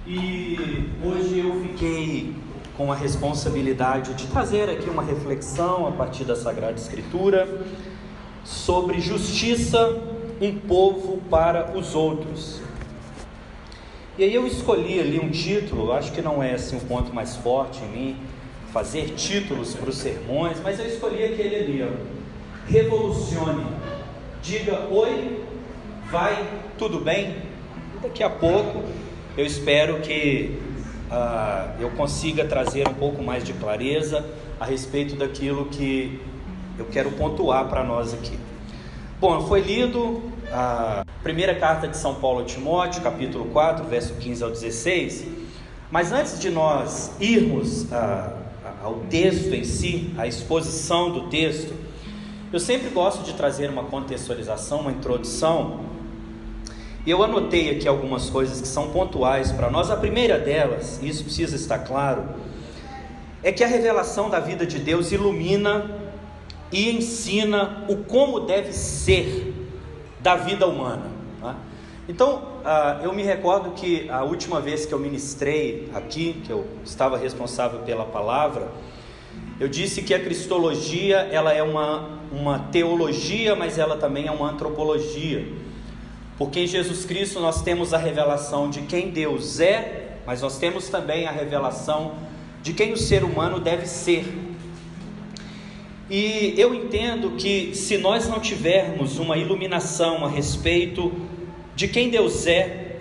E hoje eu fiquei com a responsabilidade de trazer aqui uma reflexão a partir da Sagrada Escritura sobre justiça, um povo para os outros. E aí eu escolhi ali um título, acho que não é assim o ponto mais forte em mim, fazer títulos para os sermões, mas eu escolhi aquele ali, ó, revolucione, diga oi, vai, tudo bem? Daqui a pouco eu espero que eu consiga trazer um pouco mais de clareza a respeito daquilo que eu quero pontuar para nós aqui. Bom, foi lido a primeira carta de São Paulo a Timóteo, capítulo 4, verso 15 ao 16, mas antes de nós irmos ao texto em si, à exposição do texto, eu sempre gosto de trazer uma contextualização, uma introdução. Eu anotei aqui algumas coisas que são pontuais para nós. A primeira delas, e isso precisa estar claro, é que a revelação da vida de Deus ilumina e ensina o como deve ser da vida humana, tá? Então, eu me recordo que a última vez que eu ministrei aqui, que eu estava responsável pela palavra, eu disse que a cristologia, ela é uma teologia, mas ela também é uma antropologia. Porque em Jesus Cristo nós temos a revelação de quem Deus é, mas nós temos também a revelação de quem o ser humano deve ser. E eu entendo que se nós não tivermos uma iluminação a respeito de quem Deus é,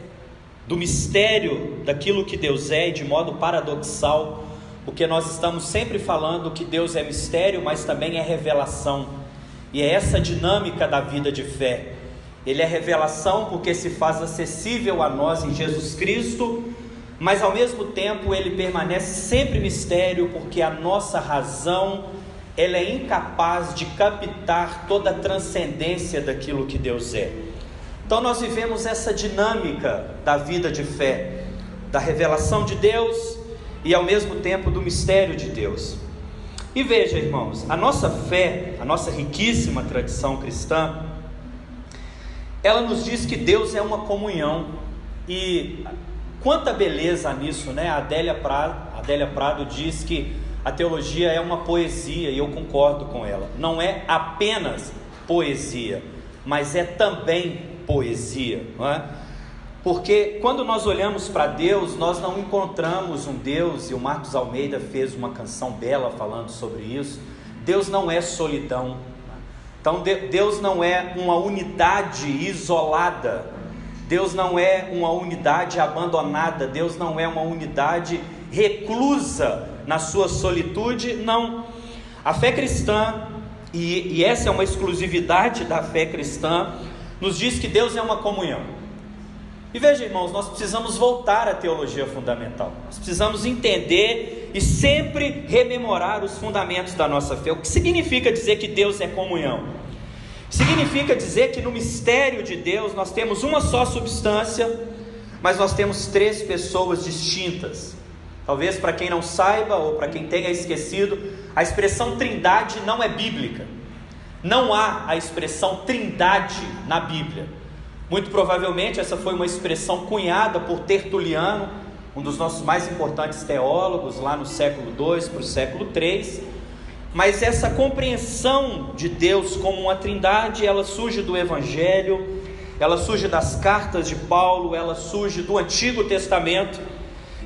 do mistério daquilo que Deus é, e de modo paradoxal, porque nós estamos sempre falando que Deus é mistério, mas também é revelação, e é essa dinâmica da vida de fé. Ele é revelação porque se faz acessível a nós em Jesus Cristo, mas ao mesmo tempo ele permanece sempre mistério, porque a nossa razão, ela é incapaz de captar toda a transcendência daquilo que Deus é. Então nós vivemos essa dinâmica da vida de fé, da revelação de Deus e ao mesmo tempo do mistério de Deus. E veja, irmãos, a nossa fé, a nossa riquíssima tradição cristã, ela nos diz que Deus é uma comunhão, e quanta beleza nisso, né? A Adélia Prado diz que a teologia é uma poesia, e eu concordo com ela. Não é apenas poesia, mas é também poesia, não é? Porque quando nós olhamos para Deus, nós não encontramos um Deus, e o Marcos Almeida fez uma canção bela falando sobre isso. Deus não é solidão. Então Deus não é uma unidade isolada, Deus não é uma unidade abandonada, Deus não é uma unidade reclusa na sua solitude, não. A fé cristã, e essa é uma exclusividade da fé cristã, nos diz que Deus é uma comunhão. E veja, irmãos, nós precisamos voltar à teologia fundamental, nós precisamos entender e sempre rememorar os fundamentos da nossa fé. O que significa dizer que Deus é comunhão? Significa dizer que no mistério de Deus nós temos uma só substância, mas nós temos três pessoas distintas. Talvez para quem não saiba, ou para quem tenha esquecido, a expressão trindade não é bíblica. Não há a expressão trindade na Bíblia. Muito provavelmente essa foi uma expressão cunhada por Tertuliano, um dos nossos mais importantes teólogos, lá no século II para o século III. Mas essa compreensão de Deus como uma trindade, ela surge do Evangelho, ela surge das cartas de Paulo, ela surge do Antigo Testamento,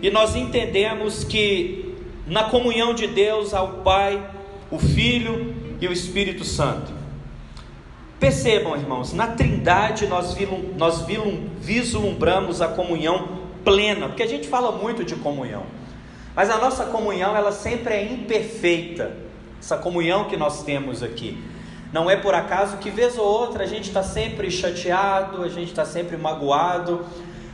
e nós entendemos que na comunhão de Deus há o Pai, o Filho e o Espírito Santo. Percebam, irmãos, na trindade nós vislumbramos a comunhão plena, porque a gente fala muito de comunhão, mas a nossa comunhão, ela sempre é imperfeita. Essa comunhão que nós temos aqui, não é por acaso que vez ou outra a gente está sempre chateado, a gente está sempre magoado,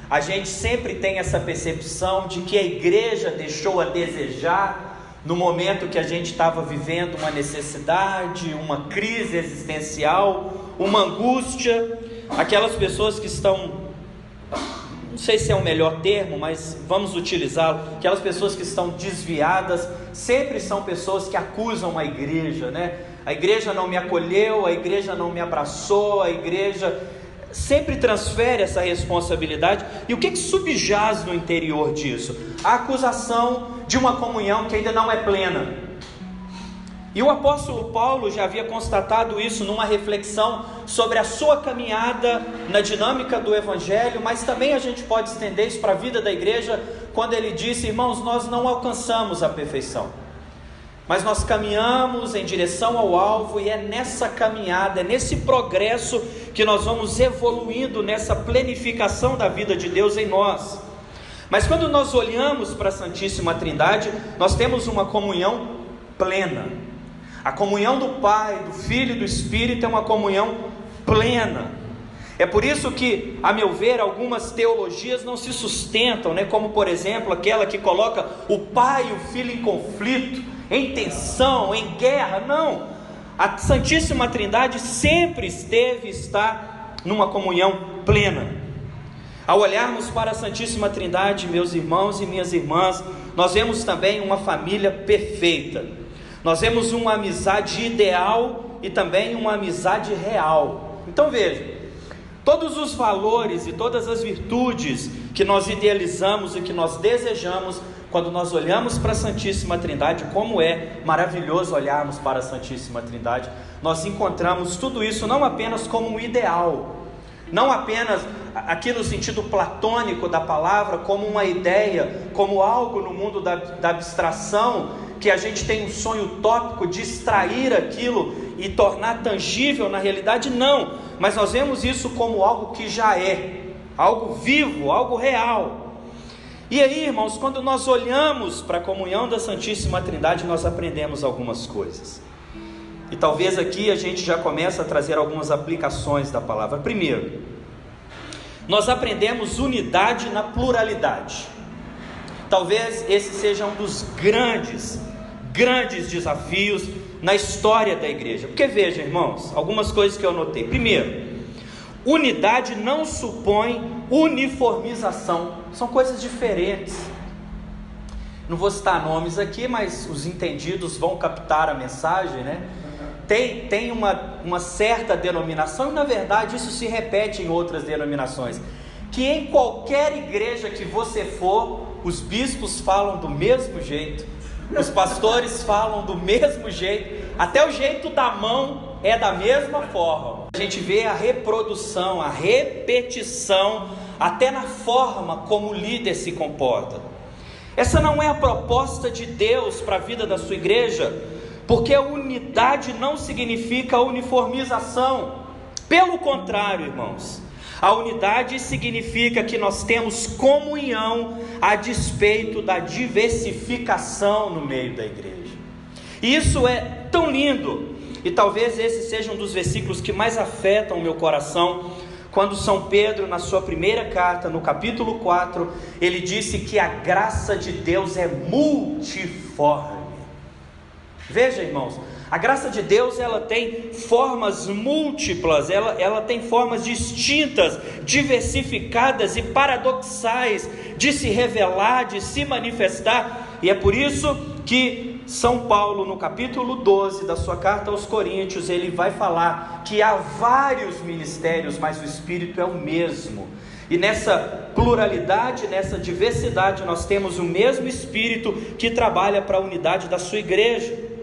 a gente sempre tem essa percepção de que a igreja deixou a desejar no momento que a gente estava vivendo uma necessidade, uma crise existencial, uma angústia. Aquelas pessoas que estão, não sei se é o melhor termo, mas vamos utilizá-lo, aquelas pessoas que estão desviadas, sempre são pessoas que acusam a igreja, né? a igreja não me acolheu, a igreja não me abraçou, a igreja sempre transfere essa responsabilidade. E o que subjaz no interior disso? A acusação de uma comunhão que ainda não é plena. E o apóstolo Paulo já havia constatado isso numa reflexão sobre a sua caminhada na dinâmica do Evangelho, mas também a gente pode estender isso para a vida da igreja, quando ele disse: irmãos, nós não alcançamos a perfeição, mas nós caminhamos em direção ao alvo, e é nessa caminhada, é nesse progresso que nós vamos evoluindo nessa plenificação da vida de Deus em nós. Mas quando nós olhamos para a Santíssima Trindade, nós temos uma comunhão plena. A comunhão do Pai, do Filho e do Espírito é uma comunhão plena. É por isso que, a meu ver, algumas teologias não se sustentam, né? Como por exemplo aquela que coloca o Pai e o Filho em conflito, em tensão, em guerra. Não, a Santíssima Trindade sempre esteve e está numa comunhão plena. Ao olharmos para a Santíssima Trindade, meus irmãos e minhas irmãs, nós vemos também uma família perfeita. Nós vemos uma amizade ideal e também uma amizade real. Então veja, todos os valores e todas as virtudes que nós idealizamos e que nós desejamos, quando nós olhamos para a Santíssima Trindade, como é maravilhoso olharmos para a Santíssima Trindade, nós encontramos tudo isso não apenas como um ideal, não apenas aqui no sentido platônico da palavra, como uma ideia, como algo no mundo da abstração, que a gente tem um sonho utópico de extrair aquilo e tornar tangível na realidade. Não, mas nós vemos isso como algo que já é, algo vivo, algo real. E aí, irmãos, quando nós olhamos para a comunhão da Santíssima Trindade, nós aprendemos algumas coisas. E talvez aqui a gente já comece a trazer algumas aplicações da palavra. Primeiro, nós aprendemos unidade na pluralidade. Talvez esse seja um dos grandes desafios na história da igreja. Porque veja, irmãos, algumas coisas que eu notei. Primeiro, unidade não supõe uniformização. São coisas diferentes. Não vou citar nomes aqui, mas os entendidos vão captar a mensagem, né? Tem uma certa denominação, e na verdade isso se repete em outras denominações, que em qualquer igreja que você for, os bispos falam do mesmo jeito, os pastores falam do mesmo jeito, até o jeito da mão é da mesma forma. A gente vê a reprodução, a repetição, até na forma como o líder se comporta. Essa não é a proposta de Deus para a vida da sua igreja, porque a unidade não significa uniformização. Pelo contrário, irmãos, a unidade significa que nós temos comunhão a despeito da diversificação no meio da igreja. E isso é tão lindo, e talvez esse seja um dos versículos que mais afetam o meu coração, quando São Pedro, na sua primeira carta, no capítulo 4, ele disse que a graça de Deus é multiforme. Veja, irmãos, a graça de Deus, ela tem formas múltiplas, ela tem formas distintas, diversificadas e paradoxais de se revelar, de se manifestar. E é por isso que São Paulo, no capítulo 12 da sua carta aos Coríntios, ele vai falar que há vários ministérios, mas o Espírito é o mesmo. E nessa pluralidade, nessa diversidade, nós temos o mesmo Espírito que trabalha para a unidade da sua igreja.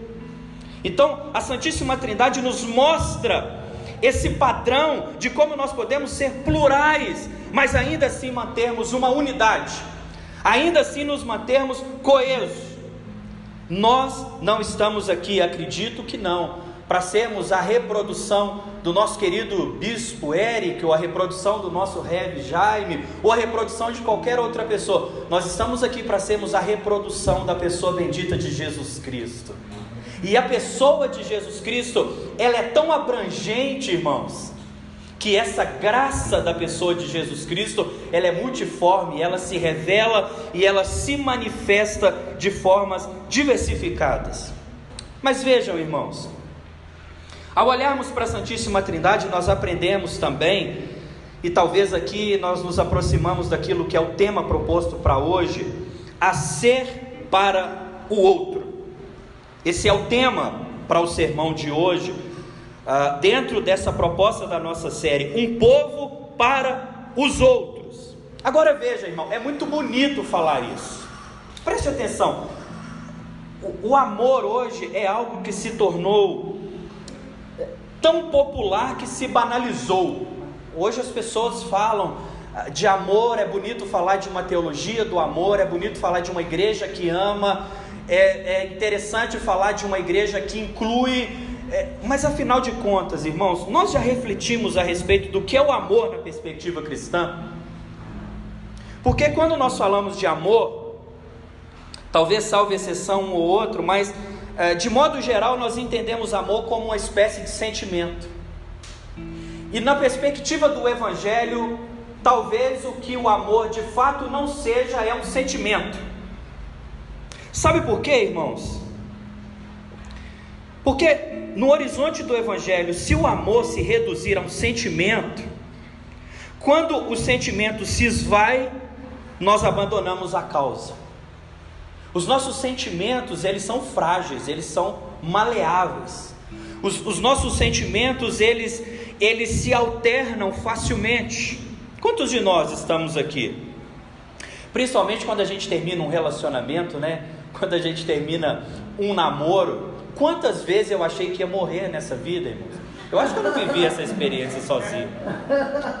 Então, a Santíssima Trindade nos mostra esse padrão de como nós podemos ser plurais, mas ainda assim mantermos uma unidade, ainda assim nos mantermos coesos. Nós não estamos aqui, acredito que não, para sermos a reprodução do nosso querido bispo Eric, ou a reprodução do nosso Rev Jaime, ou a reprodução de qualquer outra pessoa. Nós estamos aqui para sermos a reprodução da pessoa bendita de Jesus Cristo. E a pessoa de Jesus Cristo, ela é tão abrangente, irmãos, que essa graça da pessoa de Jesus Cristo, ela é multiforme, ela se revela e ela se manifesta de formas diversificadas. Mas vejam, irmãos, ao olharmos para a Santíssima Trindade, nós aprendemos também, e talvez aqui nós nos aproximamos daquilo que é o tema proposto para hoje, a ser para o outro. Esse é o tema para o sermão de hoje, dentro dessa proposta da nossa série, um povo para os outros. Agora veja, irmão, é muito bonito falar isso. Preste atenção. O amor hoje é algo que se tornou tão popular que se banalizou. Hoje as pessoas falam de amor, é bonito falar de uma teologia do amor, é bonito falar de uma igreja que ama, é interessante falar de uma igreja que inclui, mas afinal de contas, irmãos, nós já refletimos a respeito do que é o amor na perspectiva cristã? Porque quando nós falamos de amor, talvez salve exceção um ou outro, mas de modo geral nós entendemos amor como uma espécie de sentimento. E na perspectiva do Evangelho, talvez o que o amor de fato não seja é um sentimento. Sabe por quê, irmãos? Porque no horizonte do Evangelho, se o amor se reduzir a um sentimento, quando o sentimento se esvai, nós abandonamos a causa. Os nossos sentimentos, eles são frágeis, eles são maleáveis. Os nossos sentimentos, eles se alternam facilmente. Quantos de nós estamos aqui? Principalmente quando a gente termina um relacionamento, né? Quando a gente termina um namoro. Quantas vezes eu achei que ia morrer nessa vida, irmãos? Eu acho que eu não vivi essa experiência sozinho,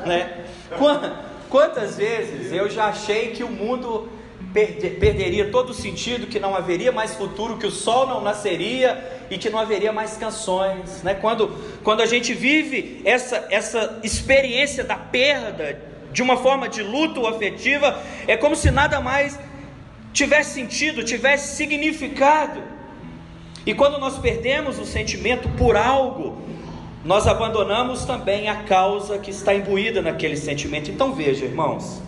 né? Quantas vezes eu já achei que o mundo perderia todo o sentido, que não haveria mais futuro, que o sol não nasceria e que não haveria mais canções, né? Quando a gente vive essa experiência da perda de uma forma de luto afetiva, é como se nada mais tivesse sentido, tivesse significado. E quando nós perdemos o sentimento por algo, nós abandonamos também a causa que está imbuída naquele sentimento. Então veja, irmãos,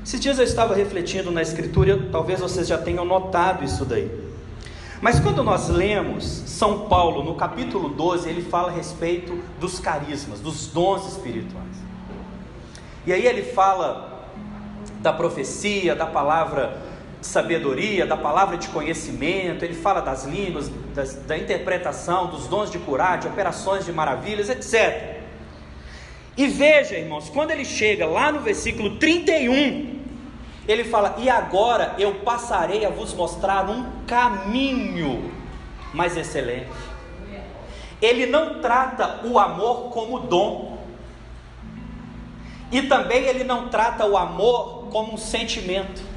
esses dias eu estava refletindo na Escritura, talvez vocês já tenham notado isso daí. Mas quando nós lemos São Paulo, no capítulo 12, ele fala a respeito dos carismas, dos dons espirituais. E aí ele fala da profecia, da palavra de sabedoria, da palavra de conhecimento, ele fala das línguas, da interpretação, dos dons de curar, de operações de maravilhas, etc. E veja, irmãos, quando ele chega lá no versículo 31, ele fala: e agora eu passarei a vos mostrar um caminho mais excelente. Ele não trata o amor como dom, e também ele não trata o amor como um sentimento.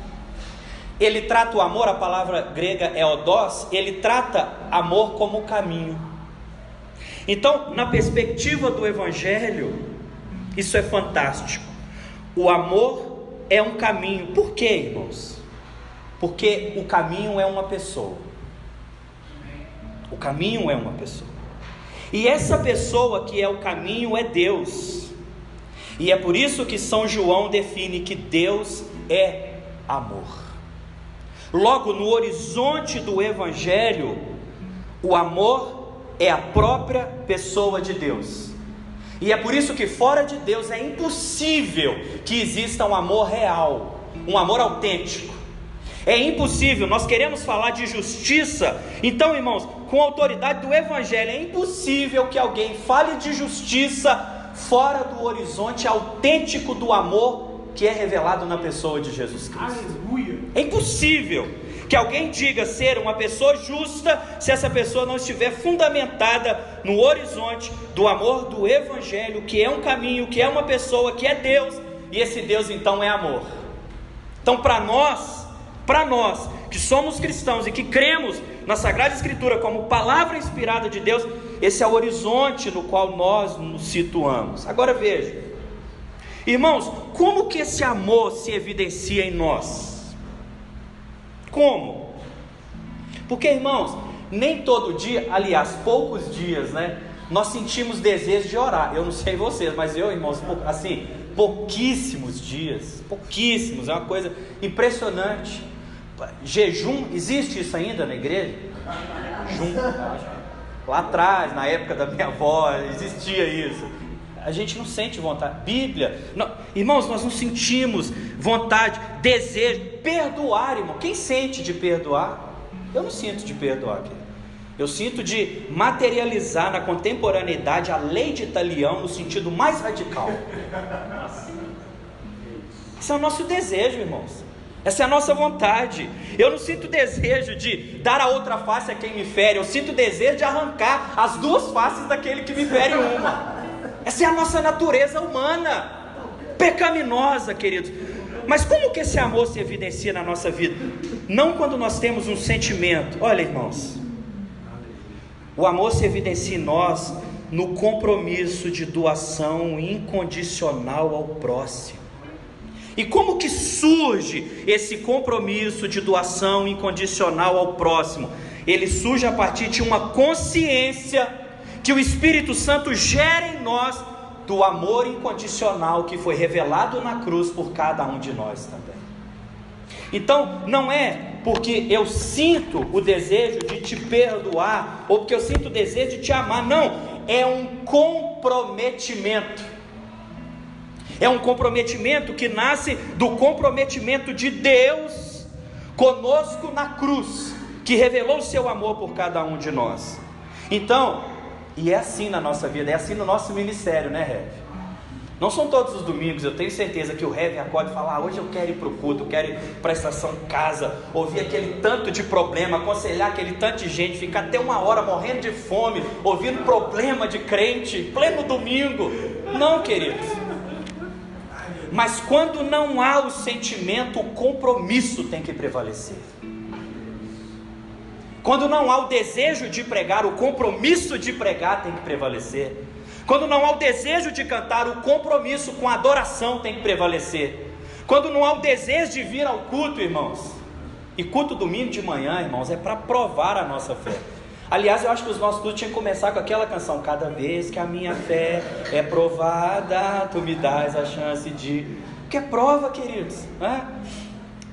Ele trata o amor, a palavra grega é odós, ele trata amor como caminho. Então, na perspectiva do Evangelho, isso é fantástico. O amor é um caminho. Por quê, irmãos? Porque o caminho é uma pessoa. O caminho é uma pessoa. E essa pessoa que é o caminho é Deus. E é por isso que São João define que Deus é amor. Logo, no horizonte do Evangelho, o amor é a própria pessoa de Deus. E é por isso que fora de Deus é impossível que exista um amor real, um amor autêntico. É impossível. Nós queremos falar de justiça, então, irmãos, com a autoridade do Evangelho, é impossível que alguém fale de justiça fora do horizonte autêntico do amor que é revelado na pessoa de Jesus Cristo. Aleluia. É impossível que alguém diga ser uma pessoa justa se essa pessoa não estiver fundamentada no horizonte do amor do Evangelho, que é um caminho, que é uma pessoa, que é Deus, e esse Deus então é amor. Então para nós que somos cristãos e que cremos na Sagrada Escritura como palavra inspirada de Deus, esse é o horizonte no qual nós nos situamos. Agora veja, irmãos, como que esse amor se evidencia em nós? Como? Porque, irmãos, nem todo dia, aliás, poucos dias, né, nós sentimos desejo de orar. Eu não sei vocês, mas eu, irmãos, assim, pouquíssimos dias, pouquíssimos, é uma coisa impressionante. Jejum, existe isso ainda na igreja? Jejum, lá atrás, na época da minha avó, existia isso. A gente não sente vontade. Bíblia, não, irmãos, nós não sentimos vontade, desejo, perdoar, irmão. Quem sente de perdoar? Eu não sinto de perdoar, querido. Eu sinto de materializar na contemporaneidade a lei de Italião no sentido mais radical. Esse é o nosso desejo, irmãos. Essa é a nossa vontade. Eu não sinto desejo de dar a outra face a quem me fere. Eu sinto desejo de arrancar as duas faces daquele que me fere uma. Essa é a nossa natureza humana, pecaminosa, queridos. Mas como que esse amor se evidencia na nossa vida? Não quando nós temos um sentimento. Olha, irmãos, o amor se evidencia em nós no compromisso de doação incondicional ao próximo. E como que surge esse compromisso de doação incondicional ao próximo? Ele surge a partir de uma consciência que o Espírito Santo gera em nós do amor incondicional que foi revelado na cruz por cada um de nós também. Então, não é porque eu sinto o desejo de te perdoar, ou porque eu sinto o desejo de te amar, não, é um comprometimento. É um comprometimento que nasce do comprometimento de Deus conosco na cruz, que revelou o seu amor por cada um de nós. Então, e é assim na nossa vida, é assim no nosso ministério, né, Rev? Não são todos os domingos, eu tenho certeza que o Rev acorda e fala: hoje eu quero ir para o culto, eu quero ir para a estação casa, ouvir aquele tanto de problema, aconselhar aquele tanto de gente, ficar até 1 hora morrendo de fome, ouvindo problema de crente, pleno domingo. Não, queridos. Mas quando não há o sentimento, o compromisso tem que prevalecer. Quando não há o desejo de pregar, o compromisso de pregar tem que prevalecer. Quando não há o desejo de cantar, o compromisso com a adoração tem que prevalecer. Quando não há o desejo de vir ao culto, irmãos, e culto domingo de manhã, irmãos, é para provar a nossa fé. Aliás, eu acho que os nossos cultos tinham que começar com aquela canção: cada vez que a minha fé é provada, tu me dás a chance de... Que é prova, queridos, né?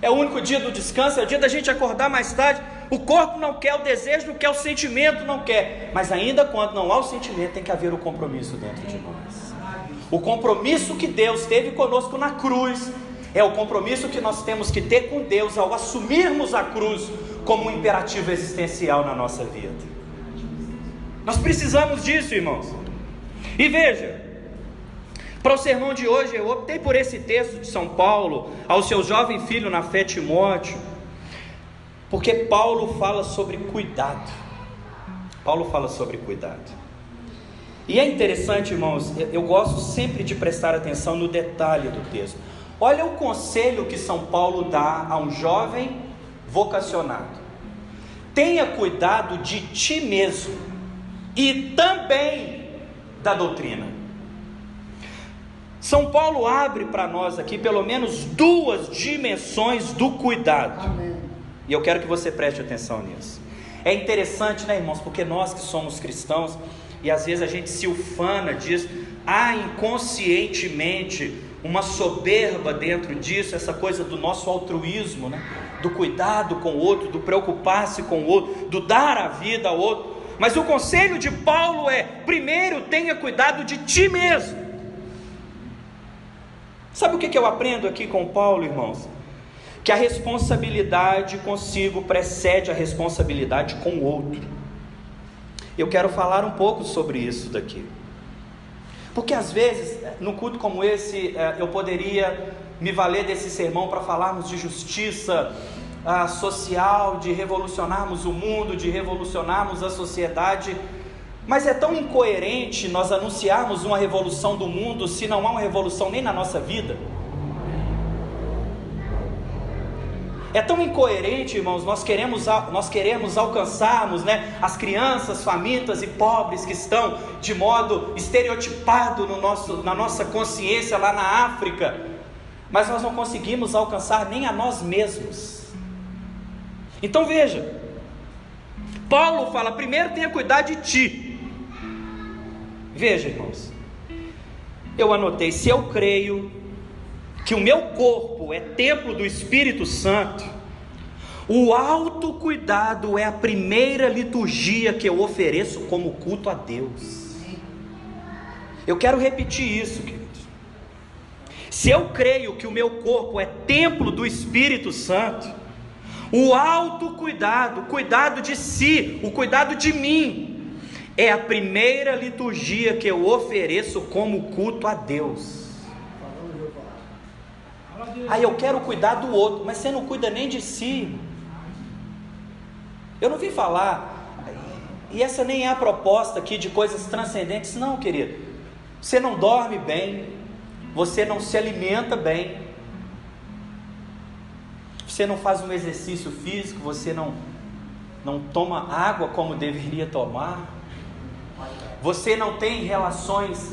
É o único dia do descanso, é o dia da gente acordar mais tarde. O corpo não quer, o desejo não quer, o sentimento não quer. Mas ainda quando não há o sentimento, tem que haver o compromisso dentro de nós. O compromisso que Deus teve conosco na cruz é o compromisso que nós temos que ter com Deus ao assumirmos a cruz como um imperativo existencial na nossa vida. Nós precisamos disso, irmãos. E veja, para o sermão de hoje eu optei por esse texto de São Paulo ao seu jovem filho na fé, Timóteo, porque Paulo fala sobre cuidado. Paulo fala sobre cuidado. E é interessante, irmãos, eu gosto sempre de prestar atenção no detalhe do texto. Olha o conselho que São Paulo dá a um jovem vocacionado: tenha cuidado de ti mesmo e também da doutrina. São Paulo abre para nós aqui pelo menos 2 dimensões do cuidado. Amém. E eu quero que você preste atenção nisso. É interessante, né, irmãos, porque nós que somos cristãos, e às vezes a gente se ufana disso, há inconscientemente uma soberba dentro disso, essa coisa do nosso altruísmo, né? Do cuidado com o outro, do preocupar-se com o outro, do dar a vida ao outro. Mas o conselho de Paulo é: primeiro tenha cuidado de ti mesmo. Sabe o que eu aprendo aqui com Paulo, irmãos? Que a responsabilidade consigo precede a responsabilidade com o outro. Eu quero falar um pouco sobre isso daqui. Porque às vezes, num culto como esse, eu poderia me valer desse sermão para falarmos de justiça social, de revolucionarmos o mundo, de revolucionarmos a sociedade. Mas é tão incoerente nós anunciarmos uma revolução do mundo se não há uma revolução nem na nossa vida. É tão incoerente, irmãos, nós queremos alcançarmos, né, as crianças famintas e pobres que estão de modo estereotipado na nossa consciência lá na África, mas nós não conseguimos alcançar nem a nós mesmos. Então veja, Paulo fala: primeiro tenha cuidado de ti. Veja, irmãos, eu anotei: se eu creio que o meu corpo é templo do Espírito Santo, o autocuidado é a primeira liturgia que eu ofereço como culto a Deus. Eu quero repetir isso, queridos. Se eu creio que o meu corpo é templo do Espírito Santo, O autocuidado, o cuidado de si, o cuidado de mim, é a primeira liturgia que eu ofereço como culto a Deus. Aí eu quero cuidar do outro, mas você não cuida nem de si. Eu não vim falar, e essa nem é a proposta aqui de coisas transcendentes, não, querido. Você não dorme bem, você não se alimenta bem, você não faz um exercício físico, você não toma água como deveria tomar, você não tem relações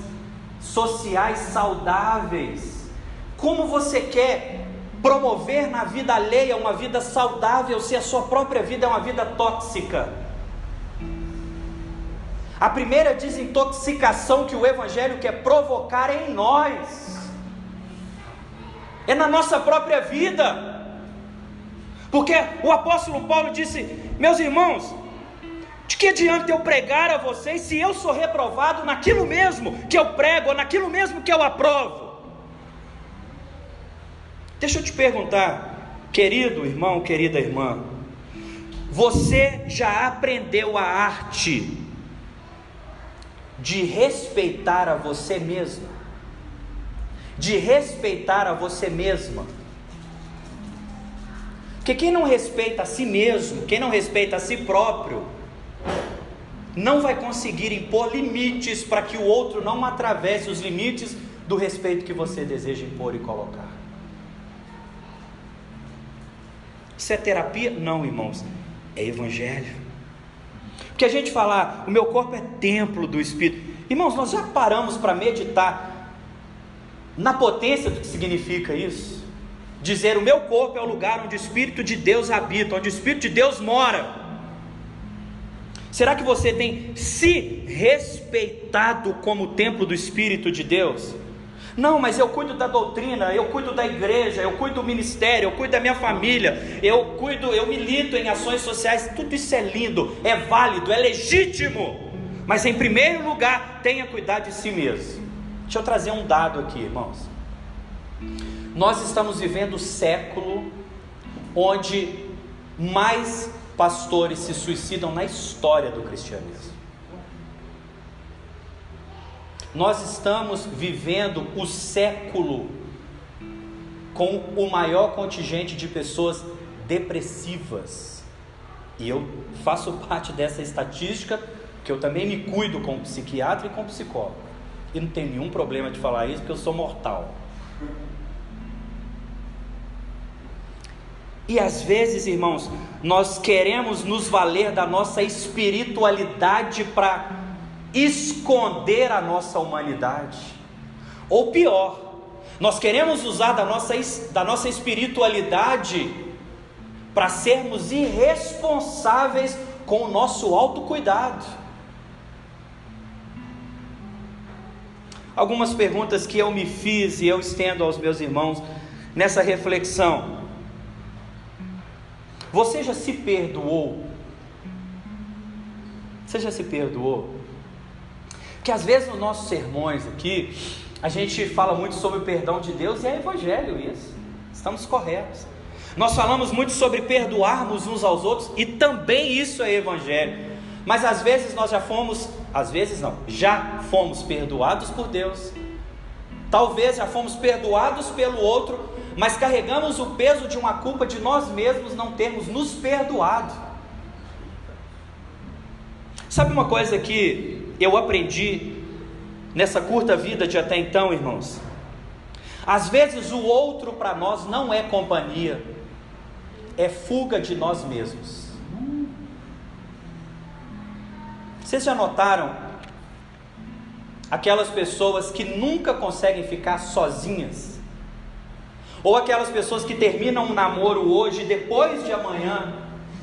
sociais saudáveis. Como você quer promover na vida alheia uma vida saudável se a sua própria vida é uma vida tóxica? A primeira desintoxicação que o Evangelho quer provocar é em nós, é na nossa própria vida. Porque o apóstolo Paulo disse: meus irmãos, de que adianta eu pregar a vocês se eu sou reprovado naquilo mesmo que eu prego, ou naquilo mesmo que eu aprovo? Deixa eu te perguntar, querido irmão, querida irmã, você já aprendeu a arte de respeitar a você mesmo? De respeitar a você mesma? Porque quem não respeita a si mesmo, quem não respeita a si próprio, não vai conseguir impor limites para que o outro não atravesse os limites do respeito que você deseja impor e colocar. Isso é terapia? Não, irmãos, é evangelho. Porque a gente fala, o meu corpo é templo do Espírito. Irmãos, nós já paramos para meditar na potência do que significa isso? Dizer, o meu corpo é o lugar onde o Espírito de Deus habita, onde o Espírito de Deus mora. Será que você tem se respeitado como templo do Espírito de Deus? Não, mas eu cuido da doutrina, eu cuido da igreja, eu cuido do ministério, eu cuido da minha família, eu milito em ações sociais. Tudo isso é lindo, é válido, é legítimo, mas em primeiro lugar, tenha cuidado de si mesmo. Deixa eu trazer um dado aqui, irmãos. Nós estamos vivendo o século onde mais pastores se suicidam na história do cristianismo. Nós estamos vivendo o século com o maior contingente de pessoas depressivas. E eu faço parte dessa estatística, que eu também me cuido como psiquiatra e como psicólogo. E não tenho nenhum problema de falar isso, porque eu sou mortal. E às vezes, irmãos, nós queremos nos valer da nossa espiritualidade para esconder a nossa humanidade. Ou pior, nós queremos usar da nossa espiritualidade para sermos irresponsáveis com o nosso autocuidado. Algumas perguntas que eu me fiz e eu estendo aos meus irmãos nessa reflexão. Você já se perdoou? Você já se perdoou? Porque às vezes nos nossos sermões aqui, a gente fala muito sobre o perdão de Deus, e é evangelho isso, estamos corretos. Nós falamos muito sobre perdoarmos uns aos outros, e também isso é evangelho. Mas às vezes nós já fomos perdoados por Deus. Talvez já fomos perdoados pelo outro, mas carregamos o peso de uma culpa de nós mesmos não termos nos perdoado. Sabe uma coisa que eu aprendi nessa curta vida de até então, irmãos? Às vezes o outro para nós não é companhia, é fuga de nós mesmos. Vocês já notaram aquelas pessoas que nunca conseguem ficar sozinhas? Ou aquelas pessoas que terminam um namoro hoje, depois de amanhã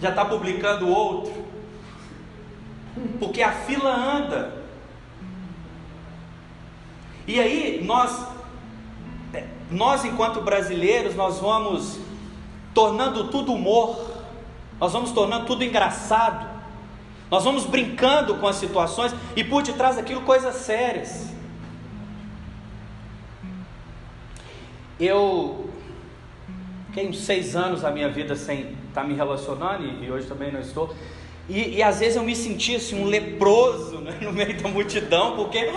já está publicando outro, porque a fila anda. E aí nós enquanto brasileiros, nós vamos tornando tudo humor, nós vamos tornando tudo engraçado, nós vamos brincando com as situações, e por detrás daquilo coisas sérias. Eu fiquei uns 6 anos da minha vida sem estar me relacionando, e hoje também não estou. E às vezes eu me sentia assim, um leproso, né, no meio da multidão, porque...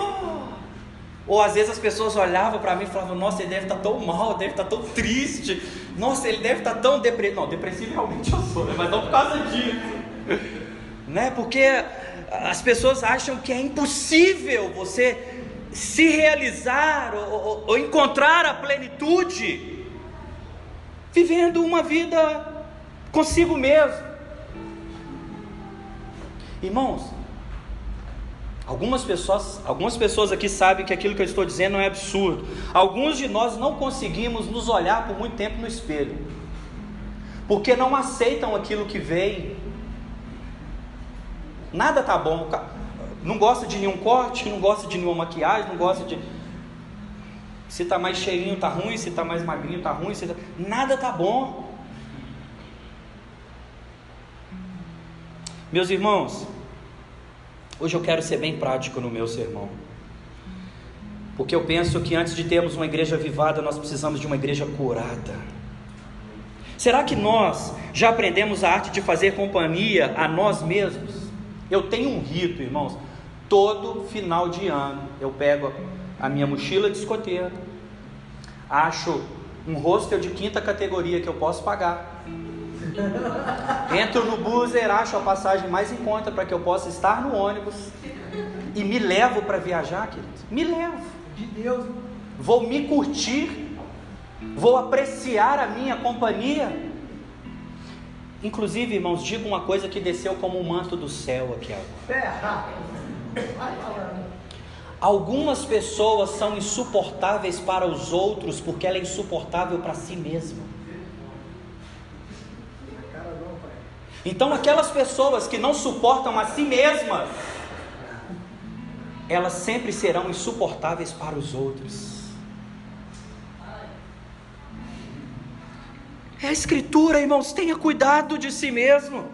Ou às vezes as pessoas olhavam para mim e falavam: nossa, ele deve estar tão mal, deve estar tão triste, nossa, ele deve estar tão depressivo. Não, depressivo realmente eu sou, né? Mas não por causa disso, né? Porque as pessoas acham que é impossível você se realizar ou encontrar a plenitude vivendo uma vida consigo mesmo. Irmãos, algumas pessoas aqui sabem que aquilo que eu estou dizendo não é absurdo. Alguns de nós não conseguimos nos olhar por muito tempo no espelho, porque não aceitam aquilo que vem. Nada está bom, não gosta de nenhum corte, não gosta de nenhuma maquiagem, não gosta de... Se está mais cheirinho está ruim, se está mais magrinho está ruim, nada está bom. Meus irmãos, hoje eu quero ser bem prático no meu sermão, porque eu penso que antes de termos uma igreja avivada, nós precisamos de uma igreja curada. Será que nós já aprendemos a arte de fazer companhia a nós mesmos? Eu tenho um rito, irmãos. Todo final de ano eu pego a minha mochila de escoteiro, acho um hostel de 5ª categoria que eu posso pagar, entro no Buser, acho a passagem mais em conta para que eu possa estar no ônibus e me levo para viajar, queridos. Me levo de Deus. Vou me curtir, vou apreciar a minha companhia. Inclusive, irmãos, digo uma coisa que desceu como um manto do céu aqui agora. Algumas pessoas são insuportáveis para os outros porque ela é insuportável para si mesma. Então aquelas pessoas que não suportam a si mesmas, elas sempre serão insuportáveis para os outros. É a Escritura, irmãos, tenha cuidado de si mesmo.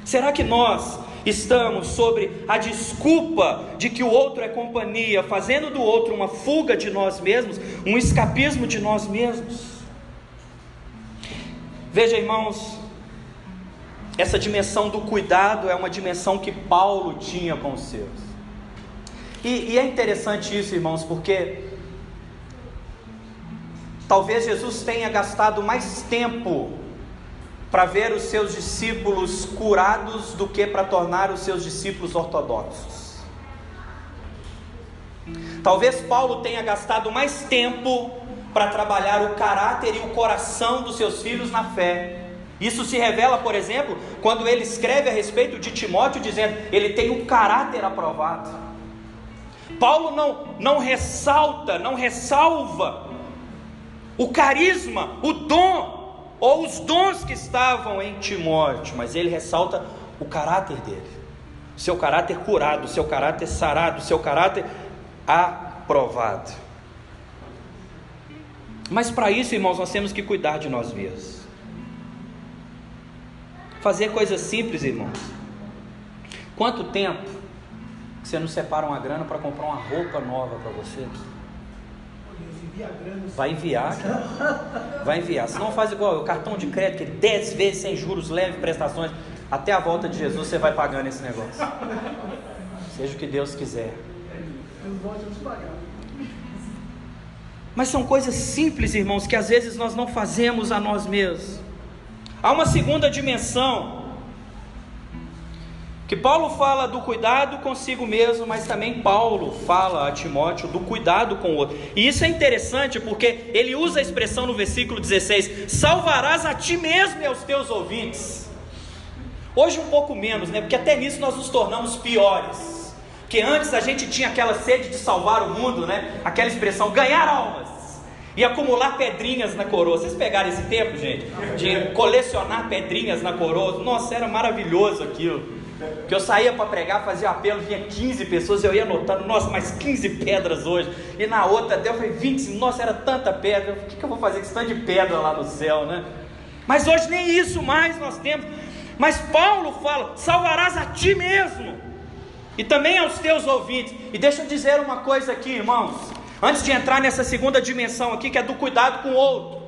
Será que nós estamos sobre a desculpa de que o outro é companhia, fazendo do outro uma fuga de nós mesmos, um escapismo de nós mesmos? Veja, irmãos, essa dimensão do cuidado é uma dimensão que Paulo tinha com os seus. E é interessante isso, irmãos, porque talvez Jesus tenha gastado mais tempo para ver os seus discípulos curados do que para tornar os seus discípulos ortodoxos. Talvez Paulo tenha gastado mais tempo para trabalhar o caráter e o coração dos seus filhos na fé. Isso se revela, por exemplo, quando ele escreve a respeito de Timóteo, dizendo: ele tem um caráter aprovado. Paulo não ressalta, não ressalva o carisma, o dom, ou os dons que estavam em Timóteo, mas ele ressalta o caráter dele, seu caráter curado, seu caráter sarado, seu caráter aprovado. Mas para isso, irmãos, nós temos que cuidar de nós mesmos. Fazer coisas simples, irmãos. Quanto tempo que você não separa uma grana para comprar uma roupa nova para você? Vai enviar, cara. Vai enviar. Se não, faz igual o cartão de crédito, que 10 vezes sem juros, leve prestações, até a volta de Jesus você vai pagando esse negócio. Seja o que Deus quiser. Mas são coisas simples, irmãos, que às vezes nós não fazemos a nós mesmos. Há uma segunda dimensão, que Paulo fala do cuidado consigo mesmo, mas também Paulo fala a Timóteo do cuidado com o outro. E isso é interessante porque ele usa a expressão no versículo 16: salvarás a ti mesmo e aos teus ouvintes. Hoje um pouco menos, né? Porque até nisso nós nos tornamos piores. Porque antes a gente tinha aquela sede de salvar o mundo, né? Aquela expressão, ganhar almas e acumular pedrinhas na coroa. Vocês pegaram esse tempo, gente? De colecionar pedrinhas na coroa. Nossa, era maravilhoso aquilo. Que eu saía para pregar, fazia apelo, vinha 15 pessoas, eu ia anotando, nossa, mais 15 pedras hoje. E na outra até eu falei, 20, nossa, era tanta pedra. O que eu vou fazer com esse tanto de pedra lá no céu, né? Mas hoje nem isso mais nós temos. Mas Paulo fala, salvarás a ti mesmo e também aos teus ouvintes. E deixa eu dizer uma coisa aqui, irmãos, antes de entrar nessa segunda dimensão aqui, que é do cuidado com o outro.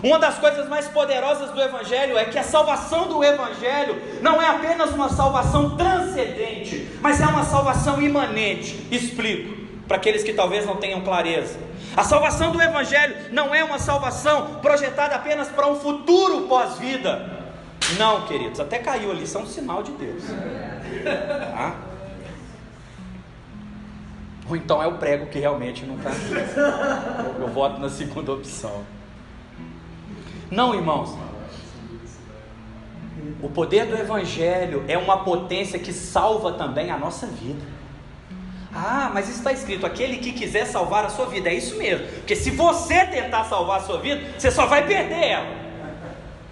Uma das coisas mais poderosas do Evangelho é que a salvação do Evangelho não é apenas uma salvação transcendente, mas é uma salvação imanente. Explico, para aqueles que talvez não tenham clareza. A salvação do Evangelho não é uma salvação projetada apenas para um futuro pós-vida. Não, queridos, até caiu ali, isso é um sinal de Deus. Tá? Ou então é o prego que realmente não está. Eu voto na segunda opção. Não, irmãos, o poder do Evangelho é uma potência que salva também a nossa vida. Ah, mas está escrito, aquele que quiser salvar a sua vida. É isso mesmo, porque se você tentar salvar a sua vida, você só vai perder ela.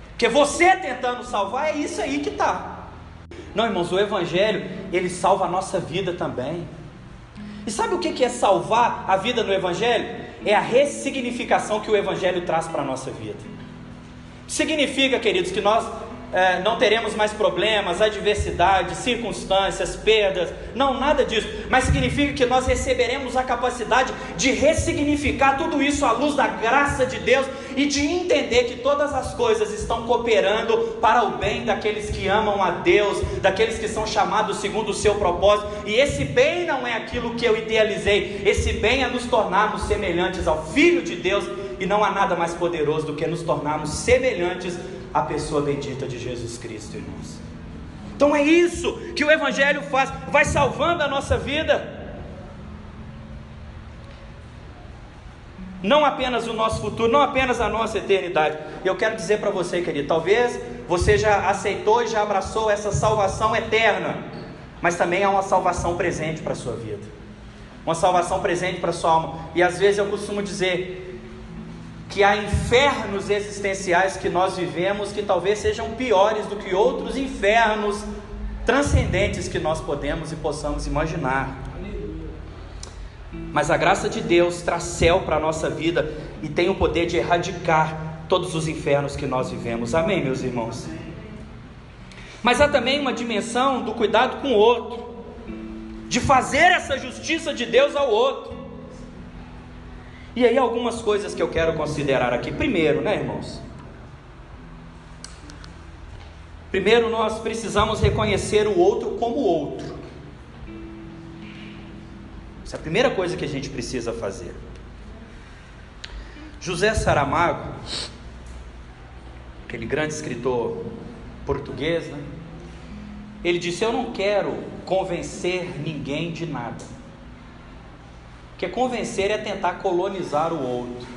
Porque você tentando salvar, é isso aí que está. Não, irmãos, o Evangelho, ele salva a nossa vida também. E sabe o que é salvar a vida no Evangelho? É a ressignificação que o Evangelho traz para a nossa vida. Significa, queridos, que nós não teremos mais problemas, adversidades, circunstâncias, perdas, não, nada disso, mas significa que nós receberemos a capacidade de ressignificar tudo isso à luz da graça de Deus e de entender que todas as coisas estão cooperando para o bem daqueles que amam a Deus, daqueles que são chamados segundo o seu propósito, e esse bem não é aquilo que eu idealizei, esse bem é nos tornarmos semelhantes ao Filho de Deus, e não há nada mais poderoso do que nos tornarmos semelhantes à pessoa bendita de Jesus Cristo, irmãos. Então é isso que o Evangelho faz, vai salvando a nossa vida. Não apenas o nosso futuro, não apenas a nossa eternidade. Eu quero dizer para você, querido, talvez você já aceitou e já abraçou essa salvação eterna, mas também há uma salvação presente para a sua vida, uma salvação presente para a sua alma. E às vezes eu costumo dizer que há infernos existenciais que nós vivemos que talvez sejam piores do que outros infernos transcendentes que nós podemos e possamos imaginar. Mas a graça de Deus traz céu para a nossa vida e tem o poder de erradicar todos os infernos que nós vivemos. Amém, meus irmãos? Mas há também uma dimensão do cuidado com o outro, de fazer essa justiça de Deus ao outro. E aí algumas coisas que eu quero considerar aqui. Primeiro, né, irmãos? Primeiro, nós precisamos reconhecer o outro como outro. Essa é a primeira coisa que a gente precisa fazer. José Saramago, aquele grande escritor português, né? Ele disse: eu não quero convencer ninguém de nada. Porque convencer é tentar colonizar o outro.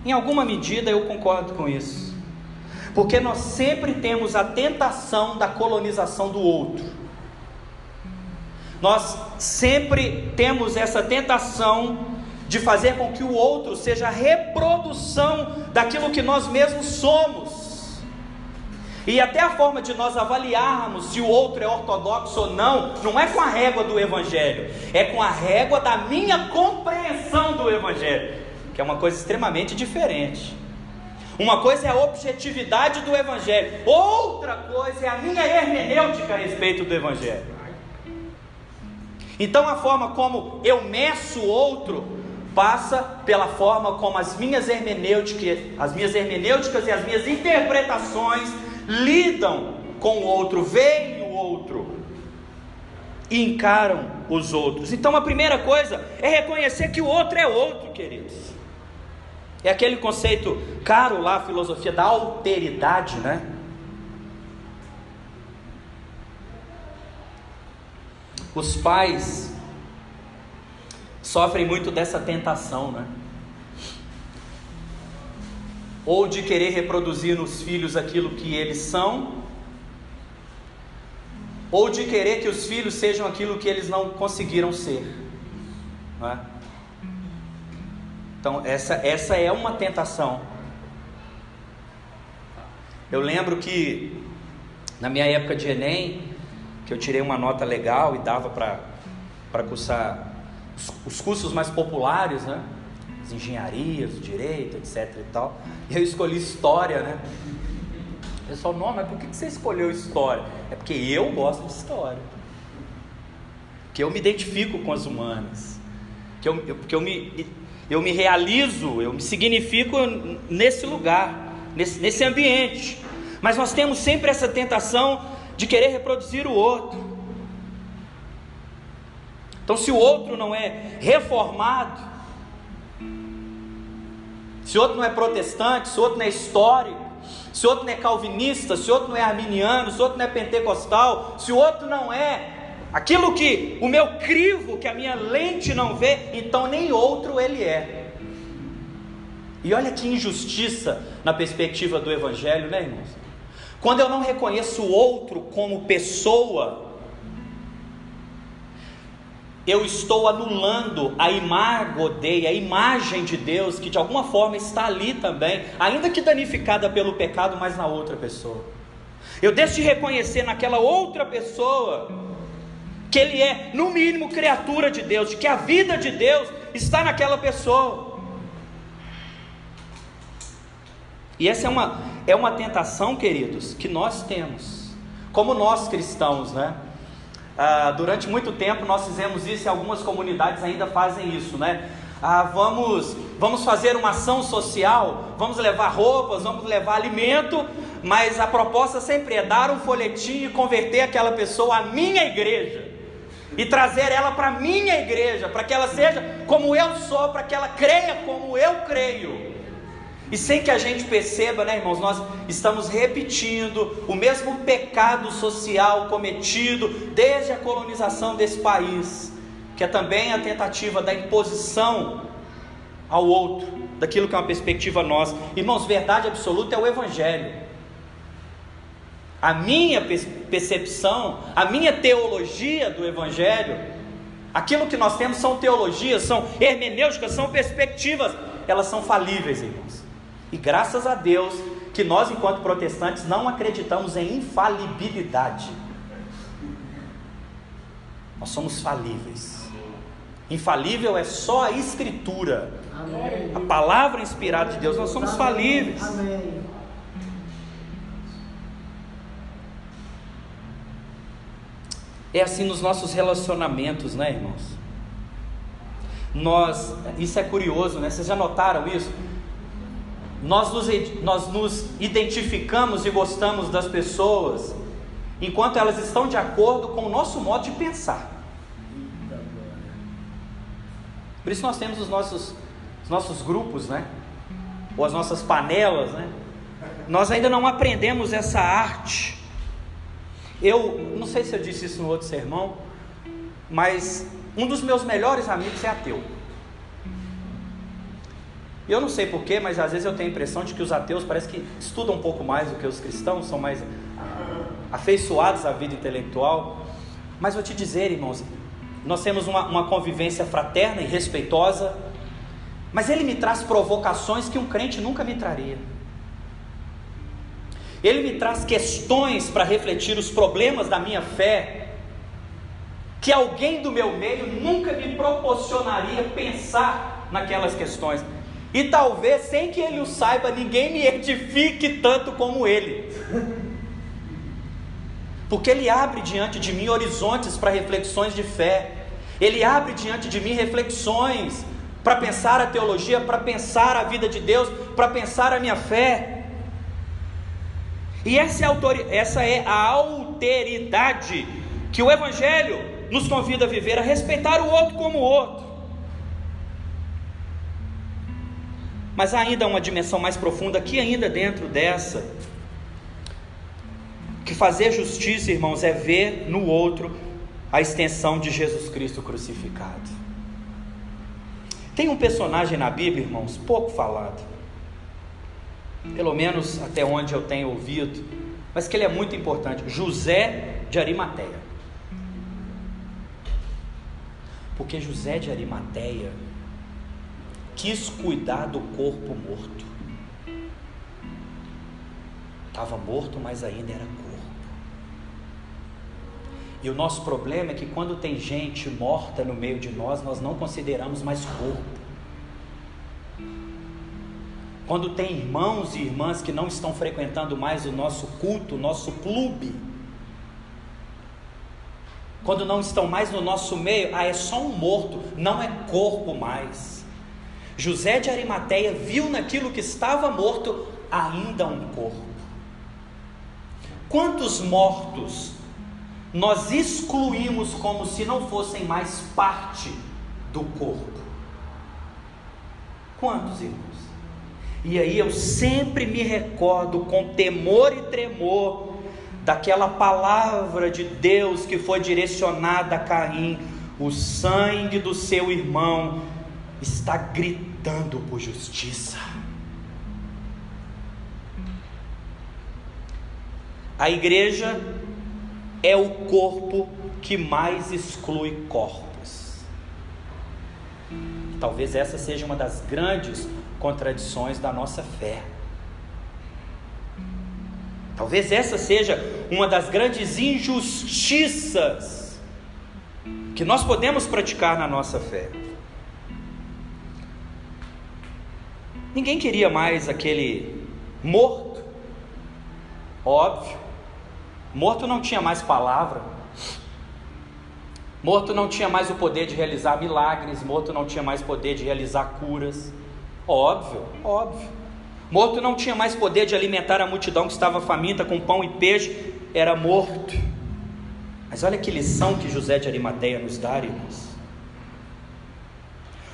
Em alguma medida eu concordo com isso, porque nós sempre temos a tentação da colonização do outro. Nós sempre temos essa tentação de fazer com que o outro seja a reprodução daquilo que nós mesmos somos. E até a forma de nós avaliarmos se o outro é ortodoxo ou não, não é com a régua do Evangelho, é com a régua da minha compreensão do Evangelho, que é uma coisa extremamente diferente. Uma coisa é a objetividade do Evangelho, outra coisa é a minha hermenêutica a respeito do Evangelho. Então a forma como eu meço o outro passa pela forma como as minhas hermenêuticas e as minhas interpretações lidam com o outro, veem o outro e encaram os outros. Então a primeira coisa é reconhecer que o outro é outro, queridos. É aquele conceito caro lá, a filosofia da alteridade, né? Os pais sofrem muito dessa tentação, né? Ou de querer reproduzir nos filhos aquilo que eles são, ou de querer que os filhos sejam aquilo que eles não conseguiram ser, não é? Então essa é uma tentação. Eu lembro que na minha época de Enem, que eu tirei uma nota legal e dava para cursar os cursos mais populares, né? As engenharias, o direito, etc e tal. E eu escolhi história, né? O pessoal, não, mas por que você escolheu história? É porque eu gosto de história. Porque eu me identifico com as humanas. Porque eu me eu me realizo, eu me significo nesse lugar, nesse ambiente. Mas nós temos sempre essa tentação de querer reproduzir o outro. Então, se o outro não é reformado, se o outro não é protestante, se o outro não é histórico, se o outro não é calvinista, se o outro não é arminiano, se o outro não é pentecostal, se o outro não é aquilo que o meu crivo, que a minha lente não vê, então nem outro ele é. E olha que injustiça na perspectiva do Evangelho, né, irmãos? Quando eu não reconheço o outro como pessoa, eu estou anulando a imago Dei, a imagem de Deus, que de alguma forma está ali também, ainda que danificada pelo pecado, mas na outra pessoa. Eu deixo de reconhecer naquela outra pessoa que ele é, no mínimo, criatura de Deus, de que a vida de Deus está naquela pessoa. E essa é uma tentação, queridos, que nós temos, como nós cristãos, né? Durante muito tempo nós fizemos isso, e algumas comunidades ainda fazem isso, né? Vamos fazer uma ação social, vamos levar roupas, vamos levar alimento, mas a proposta sempre é dar um folhetim e converter aquela pessoa à minha igreja, e trazer ela para a minha igreja, para que ela seja como eu sou, para que ela creia como eu creio. E sem que a gente perceba, né, irmãos, nós estamos repetindo o mesmo pecado social cometido desde a colonização desse país, que é também a tentativa da imposição ao outro, daquilo que é uma perspectiva nossa. Irmãos, verdade absoluta é o Evangelho. A minha percepção, a minha teologia do Evangelho, aquilo que nós temos são teologias, são hermenêuticas, são perspectivas, elas são falíveis, irmãos. E graças a Deus que nós, enquanto protestantes, não acreditamos em infalibilidade. Nós somos falíveis. Infalível é só a Escritura. Amém. A palavra inspirada de Deus. Nós somos falíveis. Amém. É assim nos nossos relacionamentos, né, irmãos? Isso é curioso, né? Vocês já notaram isso? Nós nos identificamos e gostamos das pessoas enquanto elas estão de acordo com o nosso modo de pensar. Por isso nós temos os nossos grupos, né? Ou as nossas panelas, né? Nós ainda não aprendemos essa arte. Eu não sei se eu disse isso no outro sermão, mas um dos meus melhores amigos é ateu. Eu não sei porquê, mas às vezes eu tenho a impressão de que os ateus parece que estudam um pouco mais do que os cristãos, são mais afeiçoados à vida intelectual. Mas vou te dizer, irmãos, nós temos uma convivência fraterna e respeitosa, mas ele me traz provocações que um crente nunca me traria. Ele me traz questões para refletir os problemas da minha fé, que alguém do meu meio nunca me proporcionaria pensar naquelas questões. E talvez, sem que ele o saiba, ninguém me edifique tanto como ele. Porque ele abre diante de mim horizontes para reflexões de fé. Ele abre diante de mim reflexões para pensar a teologia, para pensar a vida de Deus, para pensar a minha fé. E essa é a alteridade que o Evangelho nos convida a viver, a respeitar o outro como o outro. Mas há ainda uma dimensão mais profunda aqui ainda dentro dessa, que fazer justiça, irmãos, é ver no outro a extensão de Jesus Cristo crucificado. Tem um personagem na Bíblia, irmãos, pouco falado, pelo menos até onde eu tenho ouvido, mas que ele é muito importante: José de Arimateia. Porque José de Arimateia quis cuidar do corpo morto. Estava morto, mas ainda era corpo. E o nosso problema é que quando tem gente morta no meio de nós, nós não consideramos mais corpo. Quando tem irmãos e irmãs que não estão frequentando mais o nosso culto, o nosso clube, quando não estão mais no nosso meio, é só um morto, não é corpo mais. José de Arimateia viu naquilo que estava morto ainda um corpo. Quantos mortos nós excluímos como se não fossem mais parte do corpo? Quantos, irmãos? E aí eu sempre me recordo com temor e tremor daquela palavra de Deus que foi direcionada a Caim: o sangue do seu irmão está gritando por justiça. A igreja é o corpo que mais exclui corpos. Talvez essa seja uma das grandes contradições da nossa fé. Talvez essa seja uma das grandes injustiças que nós podemos praticar na nossa fé. Ninguém queria mais aquele morto, óbvio. Morto não tinha mais palavra, morto não tinha mais o poder de realizar milagres, morto não tinha mais poder de realizar curas, óbvio. Morto não tinha mais poder de alimentar a multidão que estava faminta com pão e peixe, era morto. Mas olha que lição que José de Arimateia nos dá, irmãos.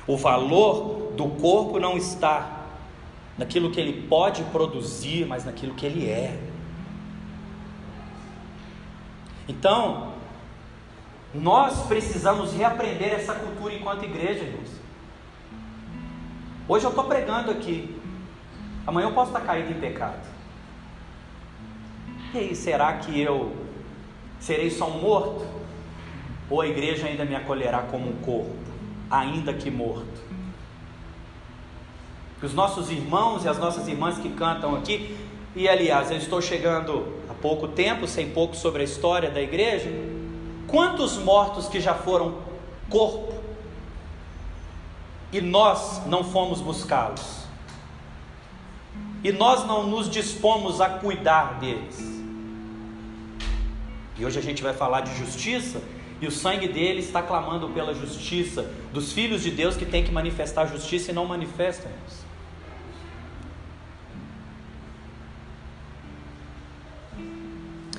O valor do corpo não está naquilo que ele pode produzir, mas naquilo que ele é. Então, nós precisamos reaprender essa cultura enquanto igreja, irmãos. Hoje eu estou pregando aqui, amanhã eu posso estar caído em pecado. E aí, será que eu serei só um morto? Ou a igreja ainda me acolherá como um corpo, ainda que morto? Os nossos irmãos e as nossas irmãs que cantam aqui, e aliás, eu estou chegando há pouco tempo, sei pouco sobre a história da igreja. Quantos mortos que já foram corpo e nós não fomos buscá-los, e nós não nos dispomos a cuidar deles? E hoje a gente vai falar de justiça, e o sangue dele está clamando pela justiça dos filhos de Deus que tem que manifestar justiça e não manifestam.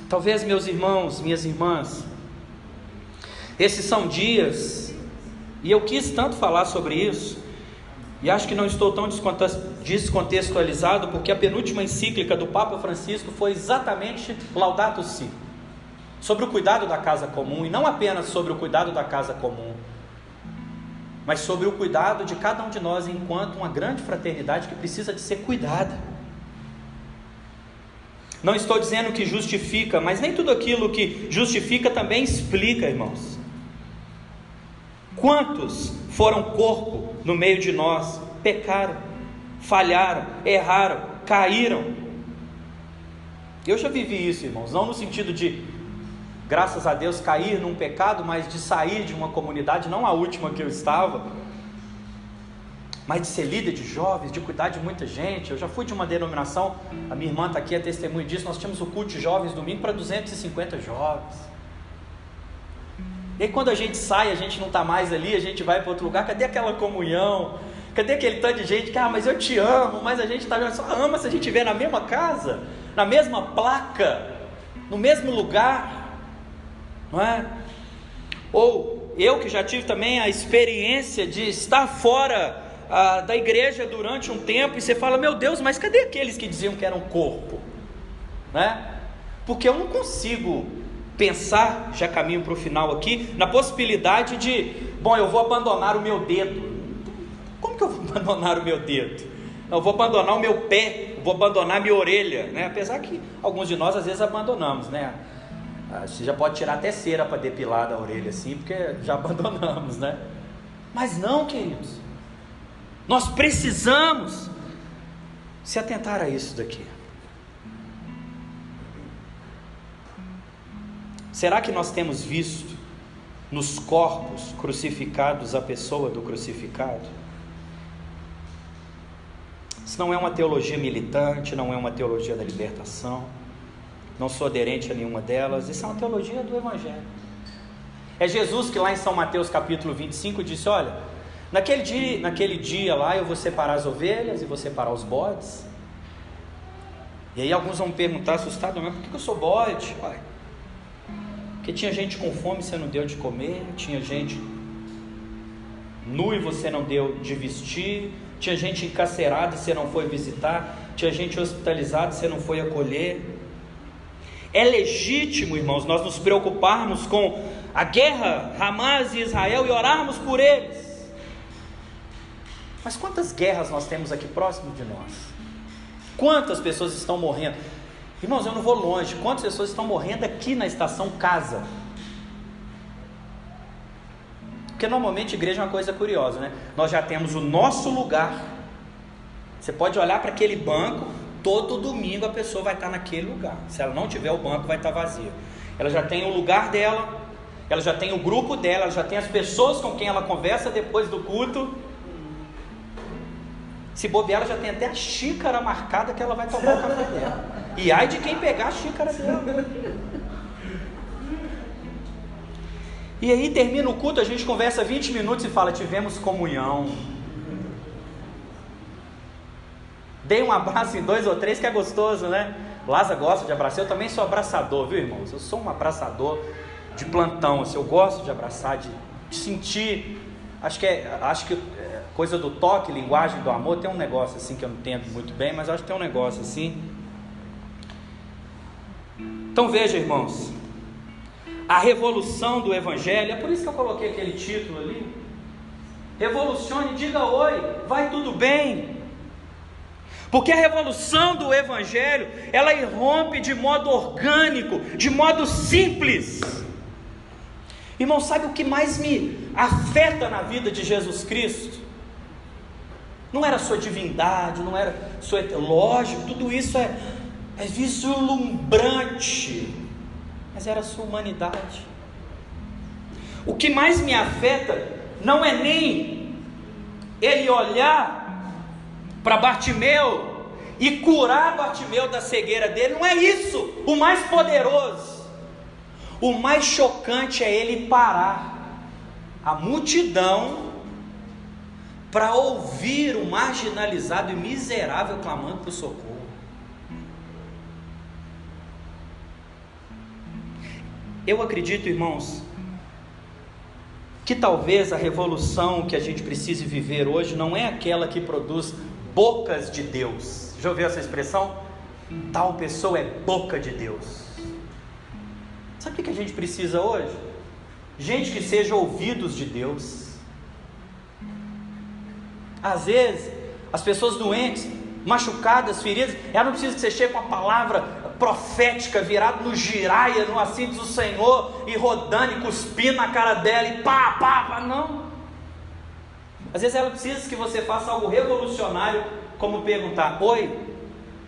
Talvez, meus irmãos, minhas irmãs, esses são dias, e eu quis tanto falar sobre isso, e acho que não estou tão descontextualizado, porque a penúltima encíclica do Papa Francisco foi exatamente Laudato Si, sobre o cuidado da casa comum, e não apenas sobre o cuidado da casa comum, mas sobre o cuidado de cada um de nós enquanto uma grande fraternidade que precisa de ser cuidada. Não estou dizendo que justifica, mas nem tudo aquilo que justifica também explica, irmãos. Quantos foram corpo no meio de nós, pecaram, falharam, erraram, caíram? Eu já vivi isso, irmãos, não no sentido de, graças a Deus, cair num pecado, mas de sair de uma comunidade, não a última que eu estava, mas de ser líder de jovens, de cuidar de muita gente. Eu já fui de uma denominação, a minha irmã está aqui, é testemunho disso. Nós tínhamos o culto de jovens domingo para 250 jovens. E aí quando a gente sai, a gente não está mais ali, a gente vai para outro lugar, cadê aquela comunhão? Cadê aquele tanto de gente que, mas eu te amo, mas a gente só ama se a gente estiver na mesma casa, na mesma placa, no mesmo lugar, não é? Ou eu que já tive também a experiência de estar fora da igreja durante um tempo, e você fala, meu Deus, mas cadê aqueles que diziam que eram corpo? Né? Porque eu não consigo pensar, já caminho para o final aqui, na possibilidade de, eu vou abandonar o meu dedo. Como que eu vou abandonar o meu dedo? Eu vou abandonar o meu pé, vou abandonar a minha orelha, né? Apesar que alguns de nós às vezes abandonamos, né? Você já pode tirar até cera para depilar da orelha assim, porque já abandonamos, né? Mas não, queridos, nós precisamos se atentar a isso daqui. Será que nós temos visto nos corpos crucificados a pessoa do crucificado? Isso não é uma teologia militante, não é uma teologia da libertação, não sou aderente a nenhuma delas. Isso é uma teologia do Evangelho. É Jesus que lá em São Mateus capítulo 25 disse, olha, Naquele dia lá eu vou separar as ovelhas e vou separar os bodes. E aí alguns vão me perguntar assustados, mas por que eu sou bode? Pai? Porque tinha gente com fome e você não deu de comer, tinha gente nu e você não deu de vestir, tinha gente encarcerada e você não foi visitar, tinha gente hospitalizada e você não foi acolher. É legítimo, irmãos, nós nos preocuparmos com a guerra, Hamas e Israel, e orarmos por eles. Mas quantas guerras nós temos aqui próximo de nós? Quantas pessoas estão morrendo? Irmãos, eu não vou longe. Quantas pessoas estão morrendo aqui na estação casa? Porque normalmente igreja é uma coisa curiosa, né? Nós já temos o nosso lugar. Você pode olhar para aquele banco, todo domingo a pessoa vai estar naquele lugar. Se ela não tiver, o banco vai estar vazio. Ela já tem o lugar dela, ela já tem o grupo dela, ela já tem as pessoas com quem ela conversa depois do culto. Se bobear, ela já tem até a xícara marcada que ela vai tomar o café dela. E ai de quem pegar a xícara dela. E aí termina o culto, a gente conversa 20 minutos e fala: tivemos comunhão. Dei um abraço em 2 ou 3 que é gostoso, né? Lázaro gosta de abraçar, eu também sou abraçador, viu, irmãos? Eu sou um abraçador de plantão, assim, eu gosto de abraçar, de sentir. Acho que coisa do toque, linguagem do amor, tem um negócio assim que eu não entendo muito bem, mas acho que tem um negócio assim. Então veja, irmãos, a revolução do Evangelho, é por isso que eu coloquei aquele título ali: revolucione, diga oi, vai tudo bem. Porque a revolução do Evangelho, ela irrompe de modo orgânico, de modo simples. Irmão, sabe o que mais me afeta na vida de Jesus Cristo? Não era sua divindade, não era sua... Lógico, tudo isso é vislumbrante, mas era a sua humanidade. O que mais me afeta não é nem ele olhar para Bartimeu e curar Bartimeu da cegueira dele, não é isso o mais poderoso. O mais chocante é ele parar a multidão para ouvir o marginalizado e miserável clamando por socorro. Eu acredito, irmãos, que talvez a revolução que a gente precise viver hoje não é aquela que produz bocas de Deus. Já ouviu essa expressão? Tal pessoa é boca de Deus. Sabe o que a gente precisa hoje? Gente que seja ouvidos de Deus. Às vezes, as pessoas doentes, machucadas, feridas, elas não precisam que você chegue com uma palavra profética, virado no giraia, no assim diz o Senhor, e rodando e cuspindo na cara dela, e pá, não. Às vezes ela precisa que você faça algo revolucionário, como perguntar: oi,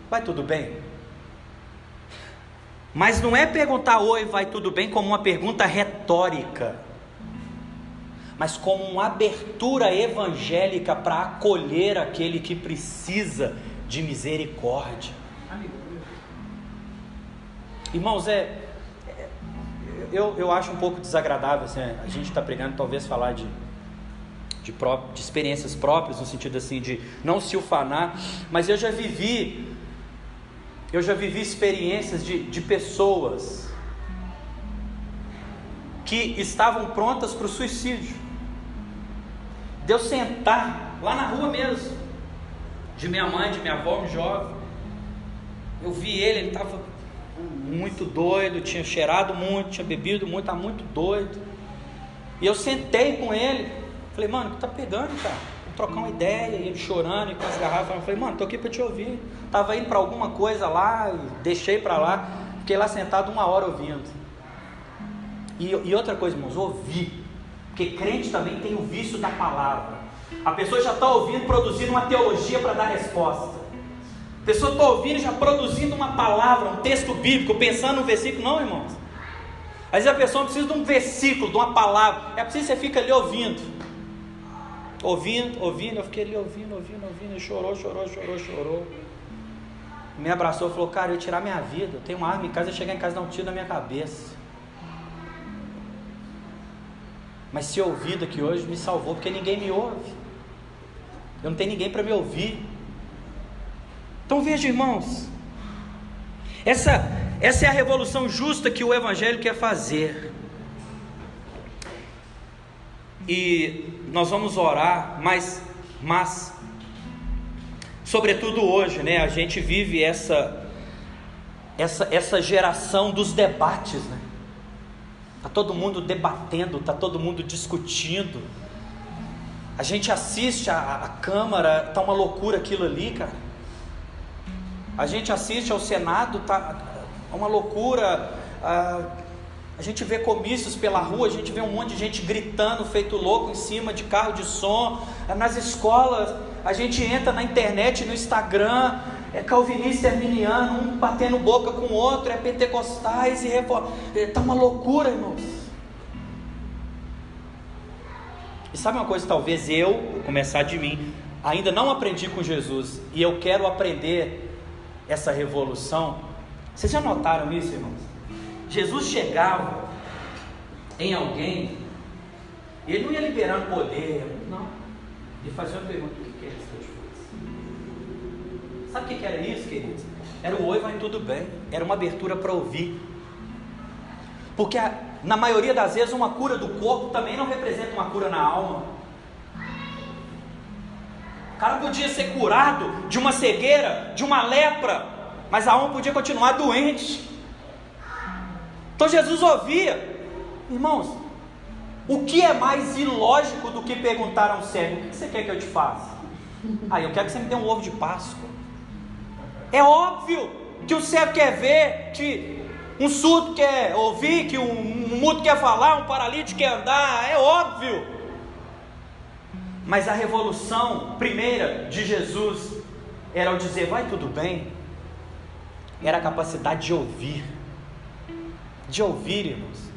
vai tudo bem? Mas não é perguntar oi, vai tudo bem como uma pergunta retórica, mas como uma abertura evangélica para acolher aquele que precisa de misericórdia. Irmãos, eu acho um pouco desagradável assim, a gente está pregando, talvez falar de experiências próprias, no sentido assim de não se ufanar, mas eu já vivi experiências de pessoas que estavam prontas para o suicídio. De eu sentar lá na rua mesmo, de minha mãe, de minha avó, um jovem, eu vi ele estava muito doido, tinha cheirado muito, tinha bebido muito, estava muito doido, e eu sentei com ele, falei: mano, o que tá pegando, cara? Vamos trocar uma ideia. E ele chorando e com as garrafas, eu falei: mano, tô aqui para te ouvir. Estava indo para alguma coisa lá, e deixei para lá, fiquei lá sentado 1 hora ouvindo. E outra coisa, irmãos, ouvir, porque crente também tem o vício da palavra. A pessoa já está ouvindo, produzindo uma teologia para dar resposta. A pessoa está ouvindo, já produzindo uma palavra, um texto bíblico, pensando no versículo. Não, irmãos, às vezes a pessoa não precisa de um versículo, de uma palavra, é preciso que você fica ali ouvindo, eu fiquei ali ouvindo, ele chorou, me abraçou e falou: cara, eu ia tirar minha vida, eu tenho uma arma em casa, eu chegar em casa e dar um tiro na minha cabeça. mas ser ouvido aqui hoje me salvou, porque ninguém me ouve, eu não tenho ninguém para me ouvir. Então veja, irmãos, essa é a revolução justa que o Evangelho quer fazer. E nós vamos orar, mas sobretudo hoje, né, a gente vive essa geração dos debates, né? Está todo mundo debatendo, está todo mundo discutindo. A gente assiste a Câmara, está uma loucura aquilo ali, cara. A gente assiste ao Senado, está uma loucura. A gente vê comícios pela rua, a gente vê um monte de gente gritando, feito louco, em cima de carro de som. Nas escolas, a gente entra na internet, no Instagram, é calvinista e arminiano, um batendo boca com o outro, é pentecostais e reforma. Está uma loucura, irmãos. E sabe uma coisa, talvez eu, vou começar de mim, ainda não aprendi com Jesus, e eu quero aprender essa revolução. Vocês já notaram isso, irmãos? Jesus chegava em alguém, e ele não ia liberando poder, não. Ele fazia uma pergunta: o que é isso que eu te faço? Sabe o que era isso, queridos? Era o oi, vai tudo bem. Era uma abertura para ouvir. Porque na maioria das vezes uma cura do corpo também não representa uma cura na alma. O cara podia ser curado de uma cegueira, de uma lepra, mas a alma podia continuar doente. Então Jesus ouvia. Irmãos, o que é mais ilógico do que perguntar a um cego: o que você quer que eu te faça? Eu quero que você me dê um ovo de Páscoa. É óbvio que o cego quer ver, que um surdo quer ouvir, que um mudo quer falar, um paralítico quer andar, é óbvio. Mas a revolução primeira de Jesus era ao dizer vai tudo bem, era a capacidade de ouvir, irmãos.